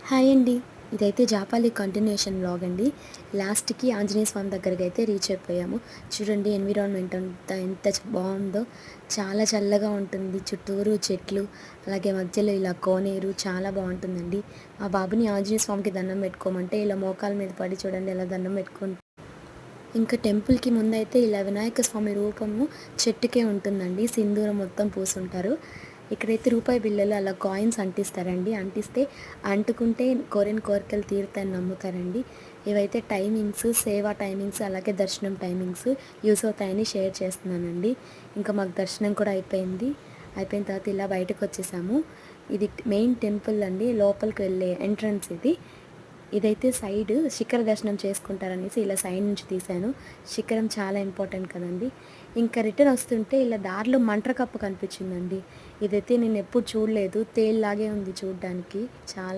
Hi అండి. ఇదైతే Japali continuation vlog అండి. లాస్ట్‌కి ఆంజనేయ స్వామి దగ్గరికైతే రీచ్ అయిపోయాము. చూడండి ఎన్విరాన్మెంట్ అంతా ఎంత బావుందో. చాలా చల్లగా ఉంటుంది. చుట్టూరు చెట్లు, అలాగే మధ్యలో ఇలా కోనేరు చాలా బావుంటుందండి. మా బాబుని ఆంజనేయ స్వామికి దండం పెట్టుకోమంటే ఇలా మోకాళ్ళ మీద పడి చూడండి ఎలా దండం ఇంకా టెంపుల్‌కి ముందైతే ఇలా వినాయక స్వామి రూపము చెట్టుకే ఉంటుందండి. సింధూరం మొత్తం పూసుంటారు. ఇక్కడైతే రూపాయి బిళ్ళలు అలా కాయిన్స్ అంటిస్తారండి. అంటిస్తే అంటుకుంటే కోరిన కోరికలు తీరుతాయని నమ్ముతారండి. ఇవైతే టైమింగ్స్, సేవా టైమింగ్స్, అలాగే దర్శనం టైమింగ్స్ యూజ్ అవుతాయని షేర్ చేస్తున్నానండి. ఇంకా మాకు దర్శనం కూడా అయిపోయింది. అయిపోయిన తర్వాత ఇలా బయటకొచ్చేసాము. ఇది మెయిన్ టెంపుల్ అండి. లోపలికి వెళ్ళే ఎంట్రన్స్ ఇది. ఇదైతే సైడ్ శిఖర దర్శనం చేసుకుంటారనేసి ఇలా సైడ్ నుంచి తీశాను. శిఖరం చాలా ఇంపార్టెంట్ కదండీ. ఇంకా రిటర్న్ వస్తుంటే ఇలా దారిలో మంట్ర కప్పు కనిపించిందండి. ఇదైతే నేను ఎప్పుడు చూడలేదు. తేలులాగే ఉంది చూడ్డానికి. చాలా